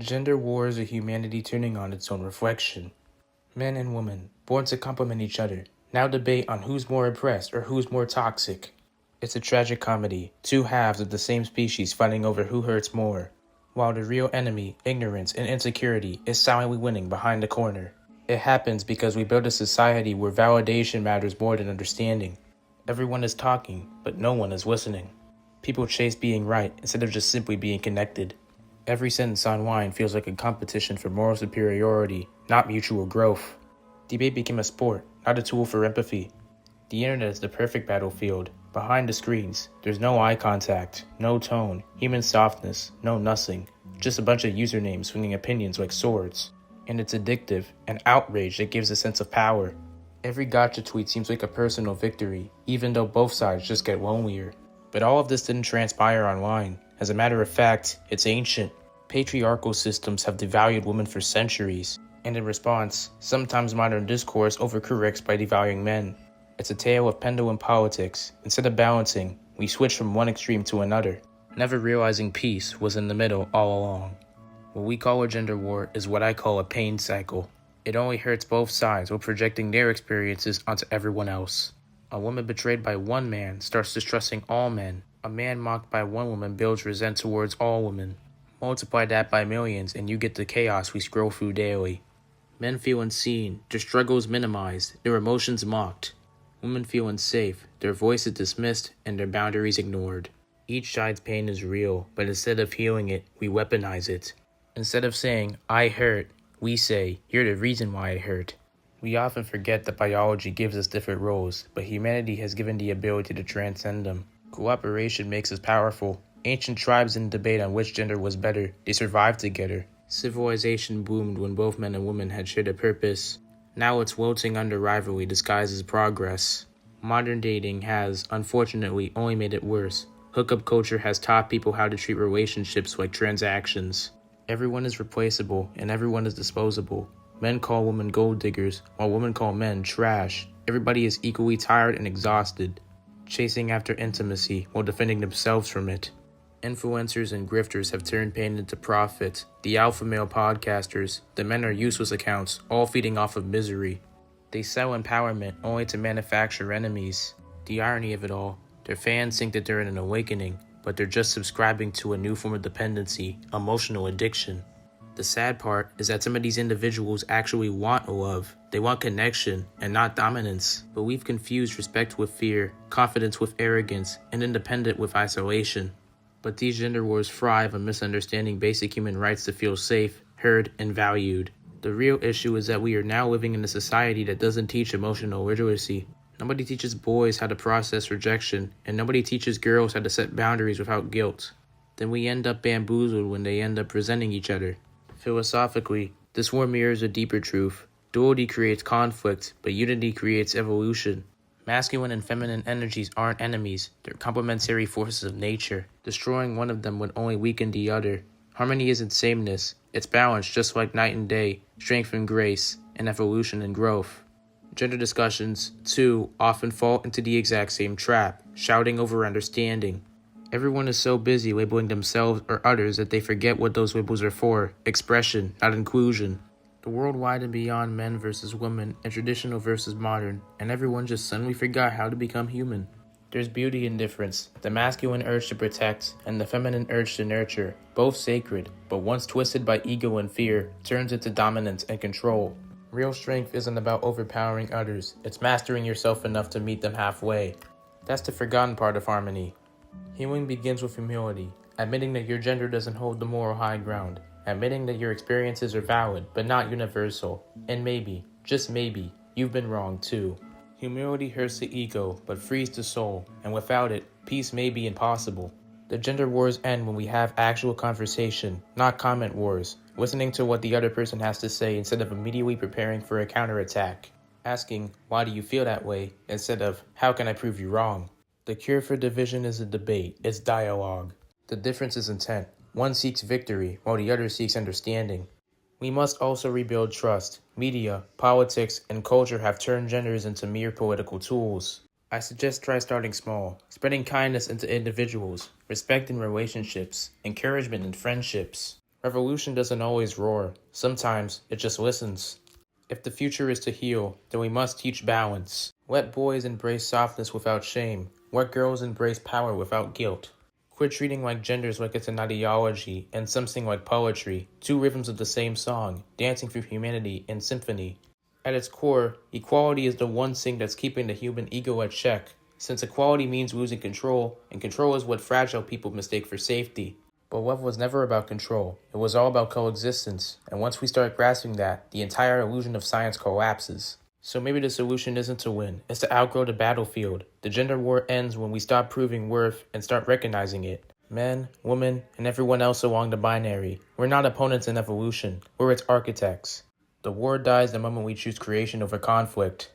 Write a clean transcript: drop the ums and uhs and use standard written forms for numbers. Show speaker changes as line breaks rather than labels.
Gender war is a humanity turning on its own reflection. Men and women, born to complement each other, now debate on who's more oppressed or who's more toxic. It's a tragic comedy, two halves of the same species fighting over who hurts more, while the real enemy, ignorance and insecurity, is silently winning behind the corner. It happens because we build a society where validation matters more than understanding. Everyone is talking, but no one is listening. People chase being right instead of just simply being connected. Every sentence online feels like a competition for moral superiority, not mutual growth. Debate became a sport, not a tool for empathy. The internet is the perfect battlefield. Behind the screens, there's no eye contact, no tone, human softness, no nothing. Just a bunch of usernames swinging opinions like swords. And it's addictive, an outrage that gives a sense of power. Every gotcha tweet seems like a personal victory, even though both sides just get lonelier. But all of this didn't transpire online. As a matter of fact, it's ancient. Patriarchal systems have devalued women for centuries, and in response, sometimes modern discourse overcorrects by devaluing men. It's a tale of pendulum politics. Instead of balancing, we switch from one extreme to another, never realizing peace was in the middle all along. What we call a gender war is what I call a pain cycle. It only hurts both sides while projecting their experiences onto everyone else. A woman betrayed by one man starts distrusting all men. A man mocked by one woman builds resent towards all women. Multiply that by millions and you get the chaos we scroll through daily. Men feel unseen, their struggles minimized, their emotions mocked. Women feel unsafe, their voices dismissed, and their boundaries ignored. Each side's pain is real, but instead of healing it, we weaponize it. Instead of saying, I hurt, we say, you're the reason why I hurt. We often forget that biology gives us different roles, but humanity has given the ability to transcend them. Cooperation makes us powerful. Ancient tribes didn't debate on which gender was better, they survived together. Civilization boomed when both men and women had shared a purpose. Now it's wilting under rivalry disguised as progress. Modern dating has, unfortunately, only made it worse. Hookup culture has taught people how to treat relationships like transactions. Everyone is replaceable, and everyone is disposable. Men call women gold diggers, while women call men trash. Everybody is equally tired and exhausted, chasing after intimacy while defending themselves from it. Influencers and grifters have turned pain into profit. The alpha male podcasters, the men are useless accounts, all feeding off of misery. They sell empowerment only to manufacture enemies. The irony of it all, their fans think that they're in an awakening, but they're just subscribing to a new form of dependency, emotional addiction. The sad part is that some of these individuals actually want love. They want connection and not dominance. But we've confused respect with fear, confidence with arrogance, and independent with isolation. But these gender wars thrive on misunderstanding basic human rights to feel safe, heard, and valued. The real issue is that we are now living in a society that doesn't teach emotional literacy. Nobody teaches boys how to process rejection, and nobody teaches girls how to set boundaries without guilt. Then we end up bamboozled when they end up resenting each other. Philosophically, this war mirrors a deeper truth. Duality creates conflict, but unity creates evolution. Masculine and feminine energies aren't enemies, they're complementary forces of nature. Destroying one of them would only weaken the other. Harmony isn't sameness, it's balance just like night and day, strength and grace, and evolution and growth. Gender discussions, too, often fall into the exact same trap, shouting over understanding. Everyone is so busy labeling themselves or others that they forget what those labels are for, expression, not inclusion. The world widened beyond men versus women and traditional versus modern, and everyone just suddenly forgot how to become human. There's beauty in difference, the masculine urge to protect and the feminine urge to nurture, both sacred, but once twisted by ego and fear, turns into dominance and control. Real strength isn't about overpowering others, it's mastering yourself enough to meet them halfway. That's the forgotten part of harmony. Healing begins with humility, admitting that your gender doesn't hold the moral high ground. Admitting that your experiences are valid, but not universal. And maybe, just maybe, you've been wrong too. Humility hurts the ego, but frees the soul, and without it, peace may be impossible. The gender wars end when we have actual conversation, not comment wars, listening to what the other person has to say instead of immediately preparing for a counterattack. Asking, why do you feel that way, instead of, how can I prove you wrong? The cure for division is a debate, it's dialogue. The difference is intent. One seeks victory, while the other seeks understanding. We must also rebuild trust. Media, politics, and culture have turned genders into mere political tools. I suggest try starting small, spreading kindness into individuals, respect in relationships, encouragement in friendships. Revolution doesn't always roar. Sometimes it just listens. If the future is to heal, then we must teach balance. Let boys embrace softness without shame. Let girls embrace power without guilt. Quit treating like genders like it's an ideology and something like poetry, two rhythms of the same song, dancing through humanity in symphony. At its core, equality is the one thing that's keeping the human ego at check, since equality means losing control, and control is what fragile people mistake for safety. But love was never about control. It was all about coexistence, and once we start grasping that, the entire illusion of science collapses. So maybe the solution isn't to win, it's to outgrow the battlefield. The gender war ends when we stop proving worth and start recognizing it. Men, women, and everyone else along the binary. We're not opponents in evolution, we're its architects. The war dies the moment we choose creation over conflict.